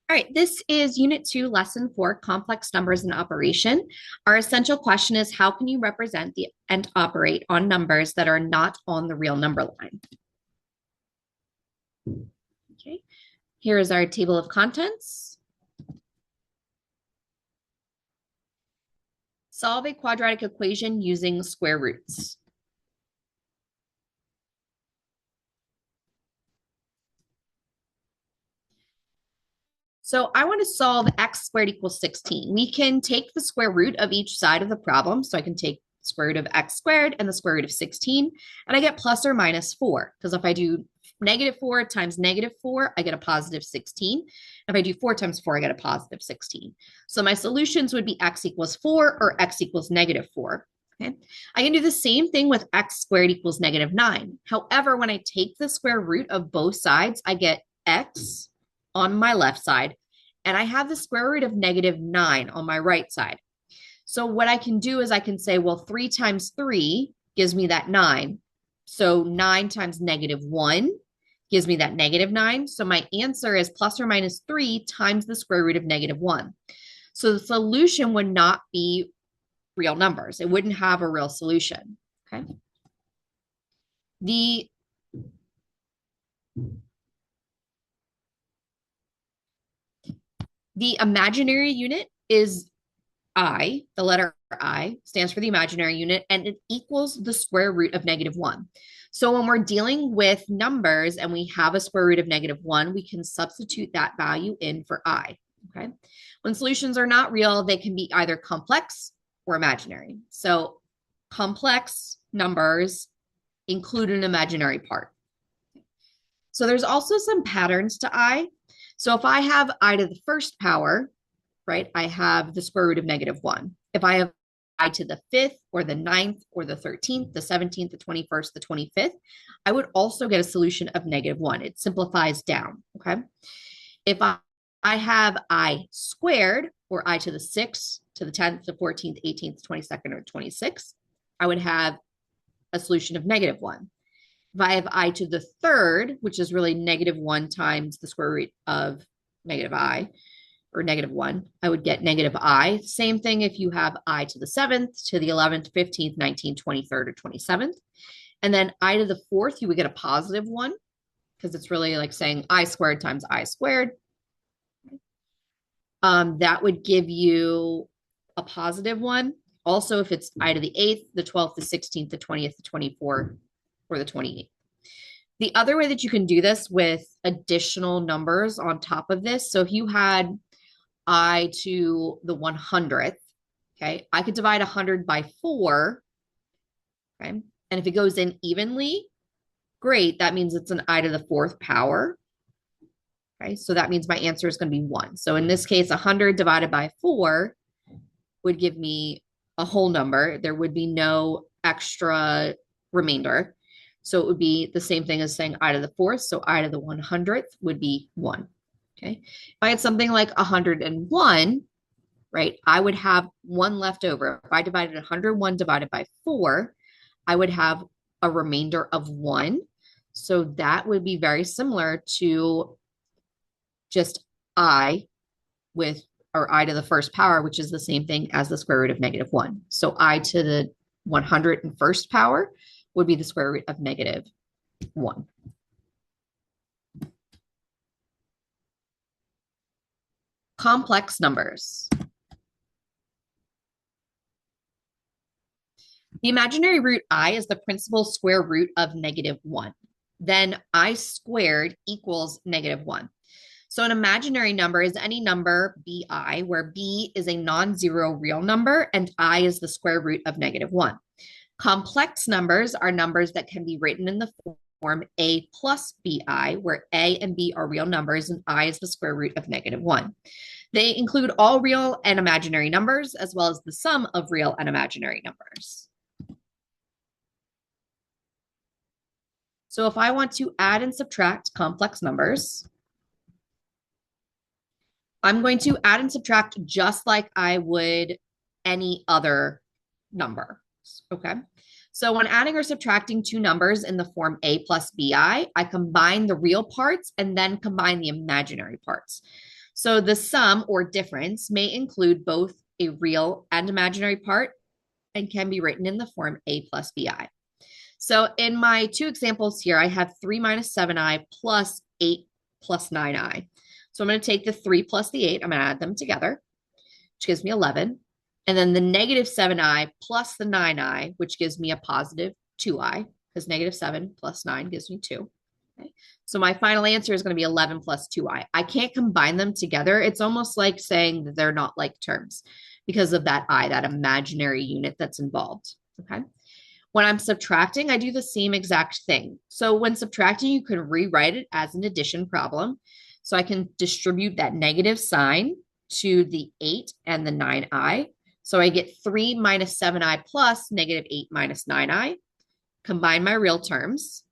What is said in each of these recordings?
All right, this is Unit 2, Lesson 4, Complex Numbers and Operation. Our essential question is, how can you represent and operate on numbers that are not on the real number line? Okay, here is our table of contents. Solve a quadratic equation using square roots. So I want to solve x squared equals 16. We can take the square root of each side of the problem. So I can take square root of x squared and the square root of 16, and I get plus or minus 4. Because if I do negative 4 times negative 4, I get a positive 16. If I do 4 times 4, I get a positive 16. So my solutions would be x equals 4 or x equals negative 4. Okay. I can do the same thing with x squared equals negative 9. However, when I take the square root of both sides, I get x on my left side, and I have the square root of negative 9 on my right side. So what I can do is I can say, well, 3 times 3 gives me that 9. So 9 times negative 1 gives me that negative 9. So my answer is plus or minus 3 times the square root of negative 1. So the solution would not be real numbers. It wouldn't have a real solution. Okay. The imaginary unit is I, the letter I stands for the imaginary unit, and it equals the square root of negative 1. So when we're dealing with numbers and we have a square root of negative 1, we can substitute that value in for I. Okay. When solutions are not real, they can be either complex or imaginary. So complex numbers include an imaginary part. So there's also some patterns to I. So if I have I to the first power, right, I have the square root of negative 1. If I have I to the 5th or the 9th or the 13th, the 17th, the 21st, the 25th, I would also get a solution of negative 1. It simplifies down, okay? If I have I squared, or I to the 6th, to the 10th, the 14th, 18th, 22nd, or 26th, I would have a solution of negative 1. If I have I to the 3rd, which is really negative 1 times the square root of negative I, or negative 1, I would get negative I. Same thing if you have I to the 7th, to the 11th, 15th, 19th, 23rd, or 27th. And then I to the 4th, you would get a positive 1, because it's really like saying I squared times I squared. That would give you a positive 1. Also, if it's I to the 8th, the 12th, the 16th, the 20th, the 24th, or the 28th. The other way that you can do this with additional numbers on top of this, so if you had I to the 100th, okay, I could divide 100 by 4, okay, and if it goes in evenly, great, that means it's an I to the 4th power, okay, so that means my answer is going to be 1. So in this case, 100 divided by 4 would give me a whole number. There would be no extra remainder. So it would be the same thing as saying I to the 4th. So I to the 100th would be 1. Okay. If I had something like 101, right, I would have 1 left over. If I divided 101 divided by 4, I would have a remainder of 1. So that would be very similar to just I with, or I to the first power, which is the same thing as the square root of negative 1. So I to the 101st power would be the square root of negative 1. Complex numbers. The imaginary root I is the principal square root of negative 1. Then I squared equals negative 1. So an imaginary number is any number bi, where b is a non-zero real number and I is the square root of negative 1. Complex numbers are numbers that can be written in the form a plus bi, where a and b are real numbers and I is the square root of negative 1. They include all real and imaginary numbers, as well as the sum of real and imaginary numbers. So if I want to add and subtract complex numbers, I'm going to add and subtract just like I would any other number. Okay. So when adding or subtracting two numbers in the form a plus bi, I combine the real parts and then combine the imaginary parts. So the sum or difference may include both a real and imaginary part and can be written in the form a plus bi. So in my two examples here, I have 3 minus 7i plus 8 plus 9i. So I'm going to take the 3 plus the 8, I'm going to add them together, which gives me 11. And then the negative 7i plus the 9i, which gives me a positive 2i, because negative 7 plus 9 gives me 2. Okay. So my final answer is going to be 11 plus 2i. I can't combine them together. It's almost like saying that they're not like terms because of that I, that imaginary unit that's involved. Okay. When I'm subtracting, I do the same exact thing. So when subtracting, you can rewrite it as an addition problem. So I can distribute that negative sign to the 8 and the 9i. So I get 3 minus 7i plus negative 8 minus 9i. Combine my real terms,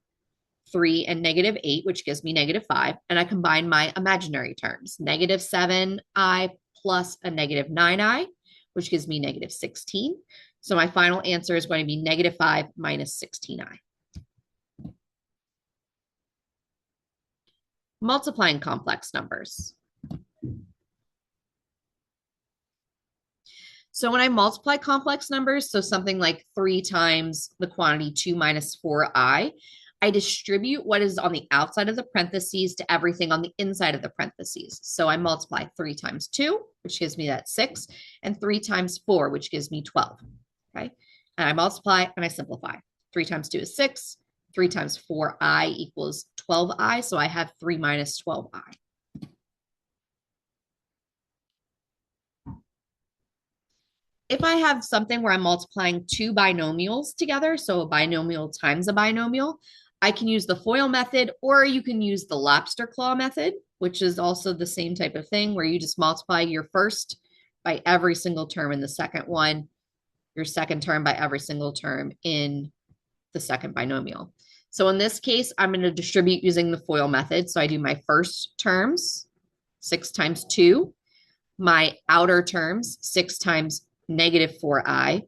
3 and negative 8, which gives me negative 5. And I combine my imaginary terms, negative 7i plus a negative 9i, which gives me negative 16. So my final answer is going to be negative 5 minus 16i. Multiplying complex numbers. So when I multiply complex numbers, so something like 3 times the quantity 2 minus 4i, I distribute what is on the outside of the parentheses to everything on the inside of the parentheses. So I multiply 3 times 2, which gives me that 6, and 3 times 4, which gives me 12. Okay. And I multiply and I simplify. 3 times 2 is 6. 3 times 4i equals 12i. So I have 3 minus 12i. If I have something where I'm multiplying two binomials together, so a binomial times a binomial, I can use the FOIL method, or you can use the lobster claw method, which is also the same type of thing where you just multiply your first by every single term in the second one, your second term by every single term in the second binomial. So in this case, I'm going to distribute using the FOIL method. So I do my first terms, 6 times 2, my outer terms, 6 times negative 4i,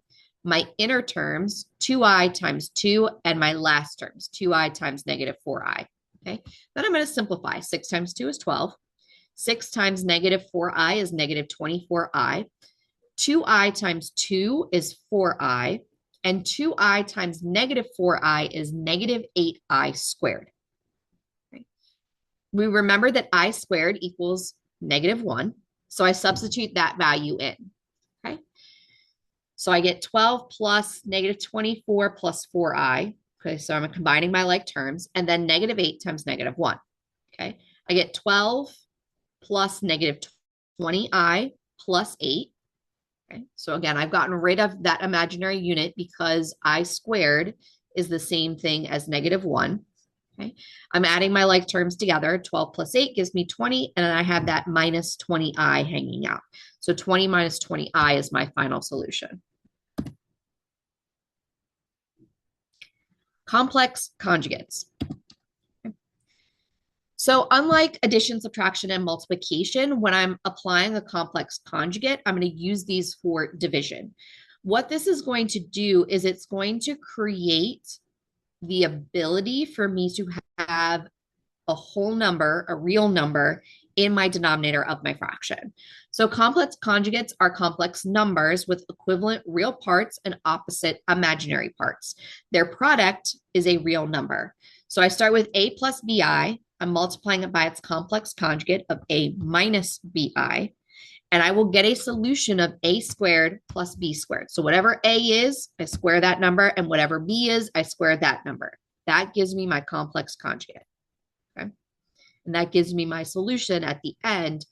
my inner terms, 2i times 2, and my last terms, 2i times negative 4i. Okay, then I'm going to simplify. 6 times 2 is 12. 6 times negative 4i is negative 24i. 2i times 2 is 4i, and 2i times negative 4i is negative 8i squared. Okay. We remember that I squared equals negative 1, so I substitute that value in. Okay, so I get 12 plus negative 24 plus 4i. Okay, so I'm combining my like terms, and then negative 8 times negative 1. Okay, I get 12 plus negative 20i plus 8. Okay, so again, I've gotten rid of that imaginary unit because I squared is the same thing as negative 1. Okay, I'm adding my like terms together. 12 plus 8 gives me 20, and then I have that minus 20i hanging out. So 20 minus 20i is my final solution. Complex conjugates. So unlike addition, subtraction, and multiplication, when I'm applying a complex conjugate, I'm going to use these for division. What this is going to do is it's going to create the ability for me to have a whole number, a real number, in my denominator of my fraction. So complex conjugates are complex numbers with equivalent real parts and opposite imaginary parts. Their product is a real number. So I start with a plus bi. I'm multiplying it by its complex conjugate of a minus bi. And I will get a solution of a squared plus b squared. So whatever a is, I square that number, and whatever b is, I square that number. That gives me my complex conjugate. Okay. And that gives me my solution at the end,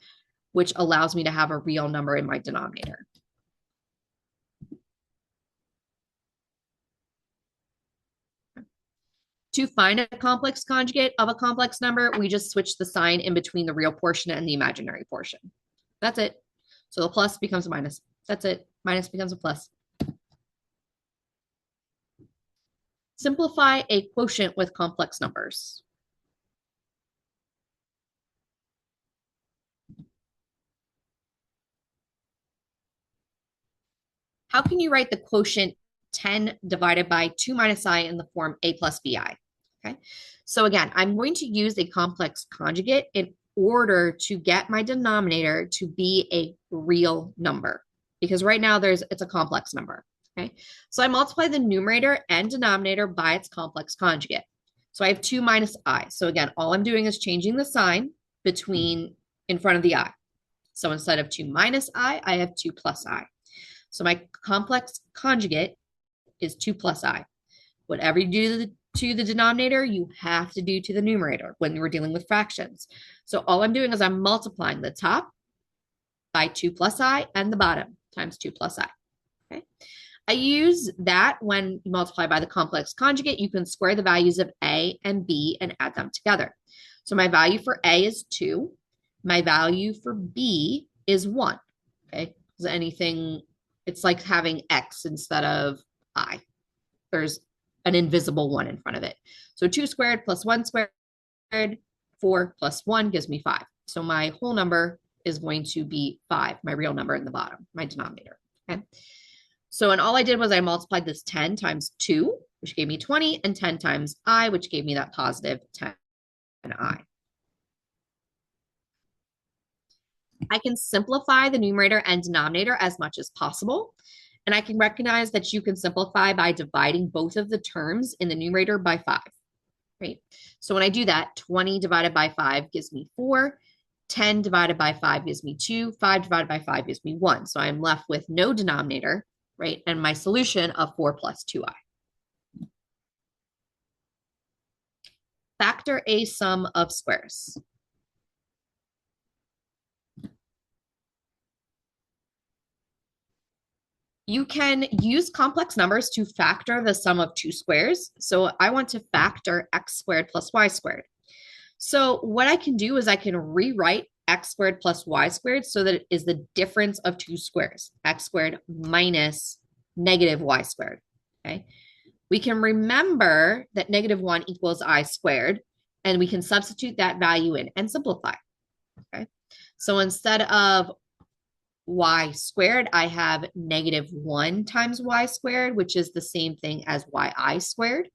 which allows me to have a real number in my denominator. To find a complex conjugate of a complex number, we just switch the sign in between the real portion and the imaginary portion. That's it. So the plus becomes a minus. That's it. Minus becomes a plus. Simplify a quotient with complex numbers. How can you write the quotient 10 divided by 2 minus I in the form a plus bi? Okay, so again, I'm going to use a complex conjugate in order to get my denominator to be a real number, because right now it's a complex number. Okay, so I multiply the numerator and denominator by its complex conjugate. So I have 2 minus I. So again, all I'm doing is changing the sign between in front of the I. So instead of 2 minus I have 2 plus I. So my complex conjugate is 2 plus I. Whatever you do to the denominator, you have to do to the numerator when we're dealing with fractions. So all I'm doing is I'm multiplying the top by 2 plus I and the bottom times 2 plus I. Okay. I use that when you multiply by the complex conjugate, you can square the values of A and B and add them together. So my value for A is 2. My value for B is 1. Okay. Is anything, it's like having X instead of I. There's an invisible 1 in front of it. So 2 squared plus 1 squared, 4 plus 1 gives me 5. So my whole number is going to be 5, my real number in the bottom, my denominator. Okay. So, and all I did was I multiplied this 10 times 2, which gave me 20, and 10 times I, which gave me that positive 10 I. I can simplify the numerator and denominator as much as possible. And I can recognize that you can simplify by dividing both of the terms in the numerator by 5, right? So when I do that, 20 divided by 5 gives me 4. 10 divided by 5 gives me 2. 5 divided by 5 gives me 1. So I'm left with no denominator, right? And my solution of 4 plus 2i. Factor a sum of squares. You can use complex numbers to factor the sum of two squares. So I want to factor x squared plus y squared. So what I can do is I can rewrite x squared plus y squared so that it is the difference of two squares, x squared minus negative y squared, okay? We can remember that negative 1 equals I squared, and we can substitute that value in and simplify, okay? So instead of y squared, I have negative 1 times y squared, which is the same thing as yi squared,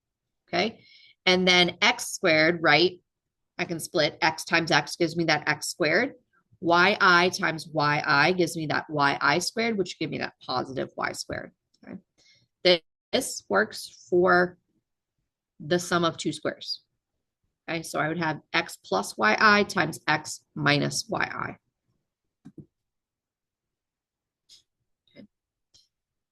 okay? And then x squared, right? I can split x times x gives me that x squared. yi times yi gives me that yi squared, which gives me that positive y squared. Okay? This works for the sum of two squares. Okay, so I would have x plus yi times x minus yi. Okay.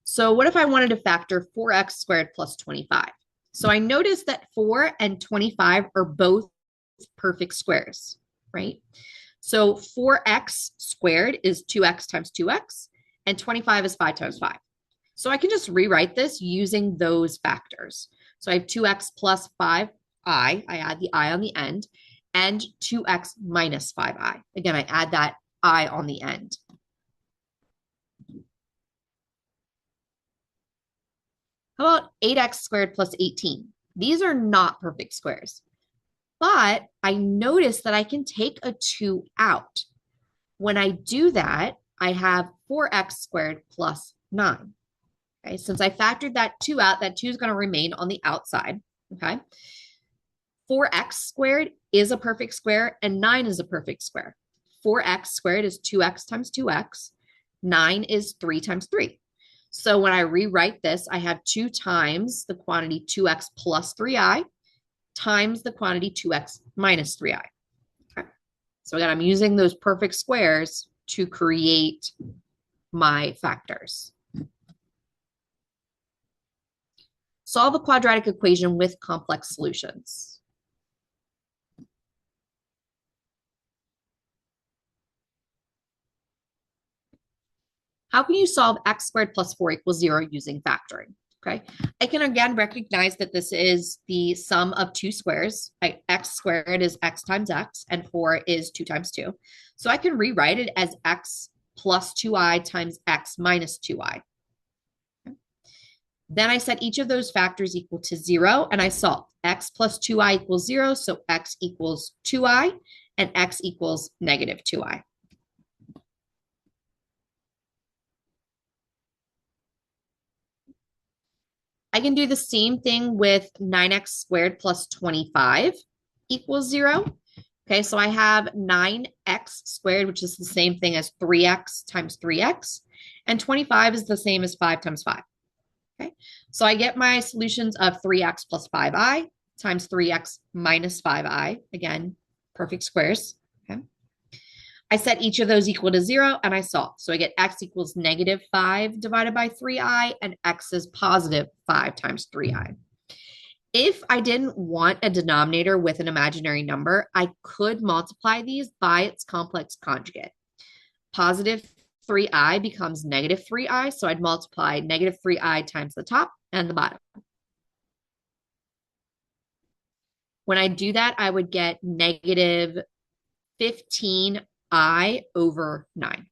So what if I wanted to factor 4x squared plus 25? So I noticed that 4 and 25 are both perfect squares, right? So 4x squared is 2x times 2x, and 25 is 5 times 5. So I can just rewrite this using those factors. So I have 2x plus 5i, I add the I on the end, and 2x minus 5i. Again, I add that I on the end. How about 8x squared plus 18? These are not perfect squares, but I notice that I can take a 2 out. When I do that, I have 4x squared plus 9. Okay, since I factored that 2 out, that 2 is going to remain on the outside. Okay, 4x squared is a perfect square and 9 is a perfect square. 4x squared is 2x times 2x. 9 is 3 times 3. So when I rewrite this, I have 2 times the quantity 2x plus 3i times the quantity 2x minus 3i. Okay. So again, I'm using those perfect squares to create my factors. Solve a quadratic equation with complex solutions. How can you solve x squared plus 4 equals 0 using factoring? Okay, I can again recognize that this is the sum of two squares. X squared is x times x, and 4 is 2 times 2. So I can rewrite it as x plus 2i times x minus 2i. Okay. Then I set each of those factors equal to 0, and I solve. X plus 2i equals 0, so x equals 2i, and x equals negative 2i. I can do the same thing with 9x squared plus 25 equals 0. Okay, so I have 9x squared, which is the same thing as 3x times 3x, and 25 is the same as 5 times 5. Okay, so I get my solutions of 3x plus 5i times 3x minus 5i. Again, perfect squares. Okay, I set each of those equal to 0 and I solve. So I get x equals negative 5 divided by 3i, and x is positive 5 times 3i. If I didn't want a denominator with an imaginary number, I could multiply these by its complex conjugate. Positive 3i becomes negative 3i, so I'd multiply negative 3i times the top and the bottom. When I do that, I would get negative 15i over 9.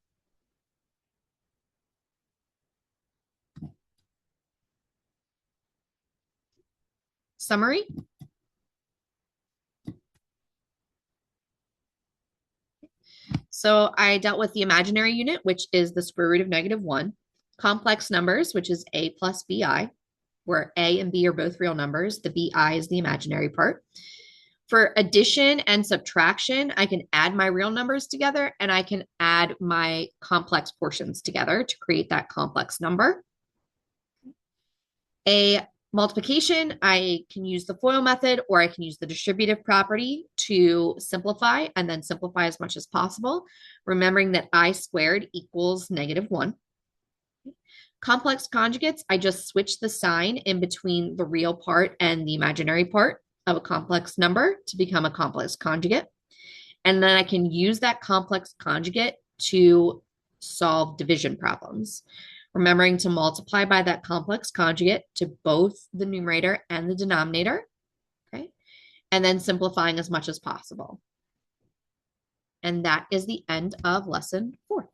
Summary. So I dealt with the imaginary unit, which is the square root of negative 1. Complex numbers, which is a plus bi, where a and b are both real numbers. The bi is the imaginary part. For addition and subtraction, I can add my real numbers together and I can add my complex portions together to create that complex number. A multiplication, I can use the FOIL method or I can use the distributive property to simplify and then simplify as much as possible, remembering that I squared equals negative 1. Complex conjugates, I just switch the sign in between the real part and the imaginary part of a complex number to become a complex conjugate. And then I can use that complex conjugate to solve division problems, remembering to multiply by that complex conjugate to both the numerator and the denominator, okay? And then simplifying as much as possible. And that is the end of lesson 4.